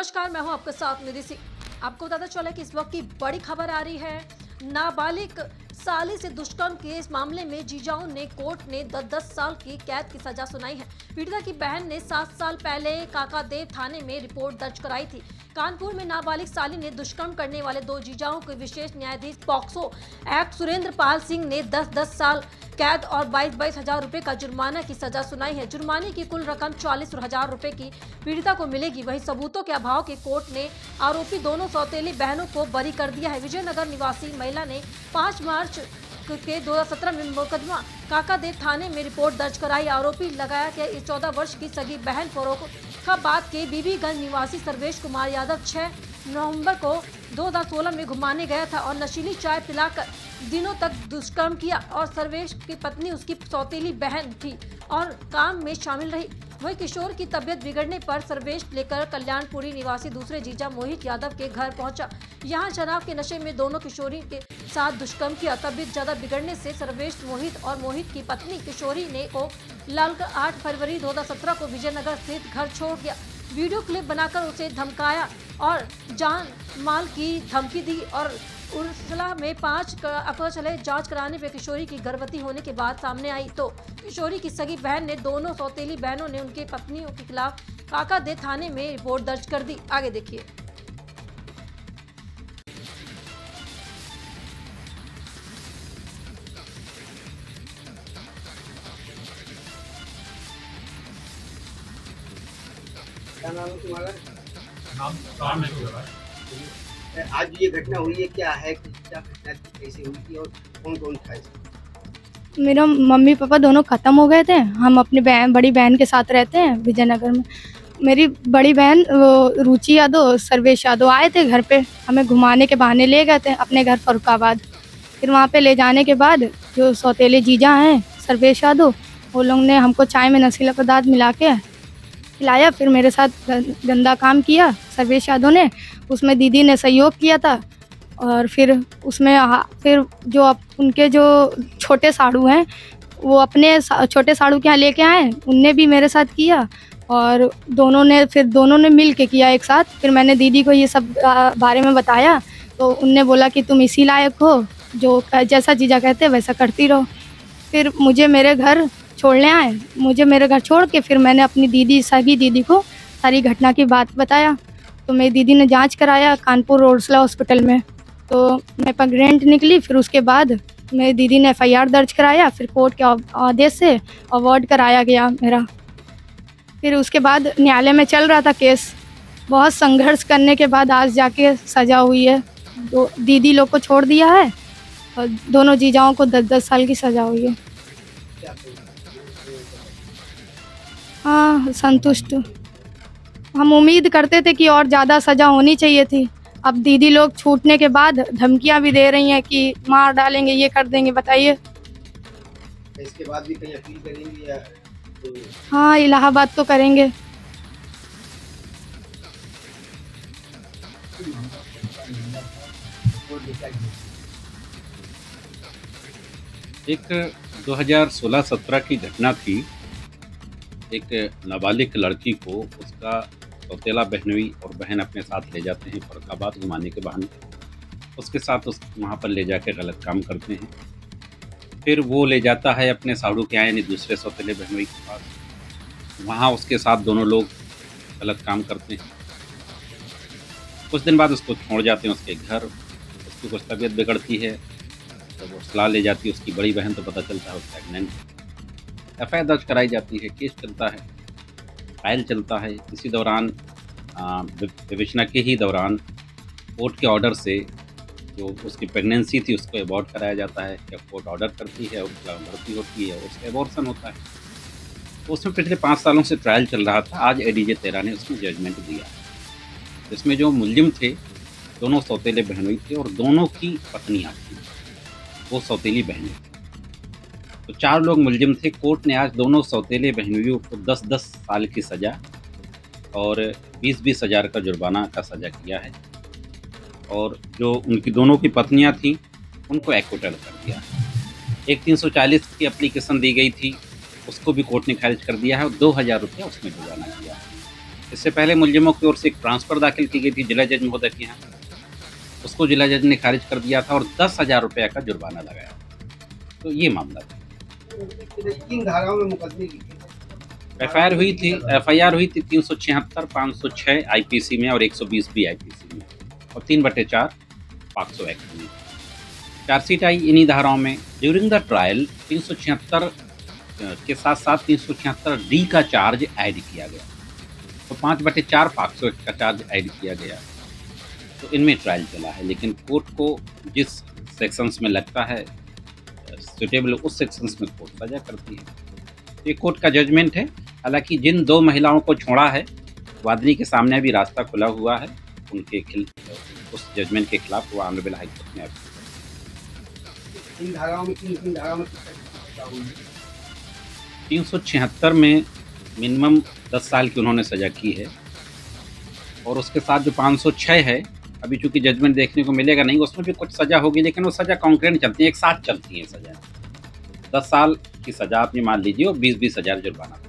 नमस्कार, मैं हूं आपके साथ निधि सिंह। आपको बताता चला कि इस वक्त की बड़ी खबर आ रही है। नाबालिग साली से दुष्कर्म के इस मामले में जीजाऊ ने कोर्ट ने 10 साल की कैद की सजा सुनाई है। पीड़िता की बहन ने 7 साल पहले काकादेव थाने में रिपोर्ट दर्ज कराई थी। कानपुर में नाबालिग साली ने दुष्कर्म करने वाले 2 जीजाओं को विशेष न्यायाधीश पॉक्सो एक्ट सुरेंद्र पाल सिंह ने 10 साल कैद और 22 हजार रुपए का जुर्माना की सजा सुनाई है। जुर्माने की कुल रकम 40,000 रुपए की पीड़िता को मिलेगी। वहीं सबूतों के अभाव के कोर्ट ने आरोपी दोनों सौतेली बहनों को बरी कर दिया है। विजयनगर निवासी महिला ने 5 मार्च के 2017 में मुकदमा काकादेव थाने में रिपोर्ट दर्ज कराई। आरोपी लगाया कि इस 14 वर्ष की सगी बहन फर्रुखाबाद के बीबीगंज निवासी सर्वेश कुमार यादव 6 नवंबर को 2016 में घुमाने गया था और नशीली चाय पिलाकर दिनों तक दुष्कर्म किया और सर्वेश की पत्नी उसकी सौतेली बहन थी और काम में शामिल रही। वही किशोर की तबीयत बिगड़ने पर सर्वेश लेकर कल्याणपुरी निवासी दूसरे जीजा मोहित यादव के घर पहुंचा। यहां शराब के नशे में दोनों किशोरी के साथ दुष्कर्म किया। तबीयत ज्यादा बिगड़ने से सर्वेश और मोहित की पत्नी किशोरी ने को लालकर 8 फरवरी 2017 को विजयनगर स्थित घर छोड़ दिया। वीडियो क्लिप बनाकर उसे धमकाया और जान माल की धमकी दी और उर्सला में 5 चले जांच कराने पे किशोरी की गर्भवती होने के बाद सामने आई तो किशोरी की सगी बहन ने दोनों सौतेली बहनों ने उनके पत्नियों के खिलाफ काकादेव थाने में रिपोर्ट दर्ज कर दी। आगे देखिए। क्या नाम है तुम्हारा? नाम नहीं पता। आज ये घटना हुई है, क्या है, क्या घटना थी, कैसे हुई थी और कौन कौन था इसमें? मेरा मम्मी पापा दोनों ख़त्म हो गए थे। हम अपनी बड़ी बहन के साथ रहते हैं विजयनगर में। मेरी बड़ी बहन रुचि यादव सर्वेश यादव आए थे घर पे, हमें घुमाने के बहाने ले गए थे अपने घर फर्रुखाबाद। फिर वहाँ पे ले जाने के बाद जो सौतेले जीजा हैं सर्वेश यादव, वो लोग ने हमको चाय में नशीला पदार्थ मिला के खिलाया। फिर मेरे साथ गंदा काम किया सर्वेश यादव ने। उसमें दीदी ने सहयोग किया था और फिर उसमें फिर जो उनके जो छोटे साड़ू हैं वो अपने छोटे साड़ू के यहाँ लेके आए, उनने भी मेरे साथ किया और दोनों ने मिल के किया एक साथ। फिर मैंने दीदी को ये सब बारे में बताया तो उनने बोला कि तुम इसी लायक हो, जो जैसा जीजा कहते वैसा करती रहो। फिर मुझे मेरे घर छोड़ने आए, मुझे मेरे घर छोड़ के फिर मैंने अपनी सगी दीदी को सारी घटना की बात बताया तो मेरी दीदी ने जांच कराया कानपुर रोडसला हॉस्पिटल में, तो मैं प्रेग्नेंट निकली। फिर उसके बाद मेरी दीदी ने FIR दर्ज कराया। फिर कोर्ट के आदेश से अवॉर्ड कराया गया मेरा। फिर उसके बाद न्यायालय में चल रहा था केस। बहुत संघर्ष करने के बाद आज जाके सज़ा हुई है। दीदी लोग को छोड़ दिया है और दोनों जीजाओं को 10 साल की सज़ा हुई है। हाँ, संतुष्ट। हम उम्मीद करते थे कि और ज़्यादा सज़ा होनी चाहिए थी। अब दीदी लोग छूटने के बाद धमकियां भी दे रही हैं कि मार डालेंगे, ये कर देंगे। बताइए। इसके बाद भी कहीं अपील करेंगे या हाँ, इलाहाबाद तो करेंगे। एक 2016-17 की घटना थी। एक नाबालिग लड़की को उसका सौतेला बहनोई और बहन अपने साथ ले जाते हैं फर्रुखाबाद घुमाने के बहाने। उसके साथ वहाँ पर ले जाकर गलत काम करते हैं। फिर वो ले जाता है अपने साड़ू के यहाँ यानी दूसरे सौतेले बहनोई के पास। वहाँ उसके साथ दोनों लोग गलत काम करते हैं। कुछ दिन बाद उसको छोड़ जाते हैं उसके घर। उसकी कुछ तबीयत बिगड़ती है तो वो सलाह ले जाती है उसकी बड़ी बहन, तो पता चलता है वो प्रेगनेंट। FIR दर्ज कराई जाती है, केस चलता है, ट्रायल चलता है। इसी दौरान विवेचना के ही दौरान कोर्ट के ऑर्डर से जो उसकी प्रेगनेंसी थी उसको अबॉर्ट कराया जाता है। जब कोर्ट ऑर्डर करती है, उसका भर्ती होती है, उसका एबॉर्शन होता है। तो उसमें पिछले 5 सालों से ट्रायल चल रहा था। आज ADJ 13 ने उसमें जजमेंट दिया। इसमें जो मुलजिम थे दोनों सौतेले बहनोई थे और दोनों की पत्नियाँ थी, वो सौतेली बहनें। तो 4 लोग मुलजिम थे। कोर्ट ने आज दोनों सौतेले बहनोइयों को 10 साल की सज़ा और 20 हज़ार का जुर्माना का सज़ा किया है और जो उनकी दोनों की पत्नियां थीं उनको एक्विटल कर दिया। एक 340 की एप्लीकेशन दी गई थी, उसको भी कोर्ट ने खारिज कर दिया है और 2000 रुपया उसमें जुर्माना किया है। इससे पहले मुलजिमों की ओर से एक ट्रांसफ़र दाखिल की गई थी जिला जज महोदय के यहाँ, उसको जिला जज ने खारिज कर दिया था और 10,000 रुपये का जुर्माना लगाया। तो ये मामला था। किन धाराओं में मुकदमे की थी? एफआईआर हुई थी 376, 506 आईपीसी में और 120 भी आईपीसी में और 3/4 पॉक्सो एक्ट में। चार्जशीट आई इन्हीं धाराओं में। ड्यूरिंग द ट्रायल 376 के साथ साथ 376 डी का चार्ज ऐड किया गया, तो 5/4 पॉक्सो एक्ट का चार्ज ऐड किया गया। तो इनमें ट्रायल चला है, लेकिन कोर्ट को जिस सेक्शंस में लगता है सुटेबल उस सेक्शंस में कोर्ट सजा करती है। ये कोर्ट का जजमेंट है। हालांकि जिन 2 महिलाओं को छोड़ा है, वादनी के सामने भी रास्ता खुला हुआ है उनके उस जजमेंट के खिलाफ वो ऑनरेबल हाई कोर्ट में किन धाराओं में किन धाराओं में सजा हुई? 376 में मिनिमम 10 साल की उन्होंने सज़ा की है और उसके साथ जो 506 है, अभी चूँकि जजमेंट देखने को मिलेगा नहीं, उसमें भी कुछ सज़ा होगी, लेकिन वो सज़ा कॉन्करेंट चलती है, एक साथ चलती है सज़ा। 10 साल की सज़ा आपने मान लीजिए और 20-20 हज़ार जुर्माना।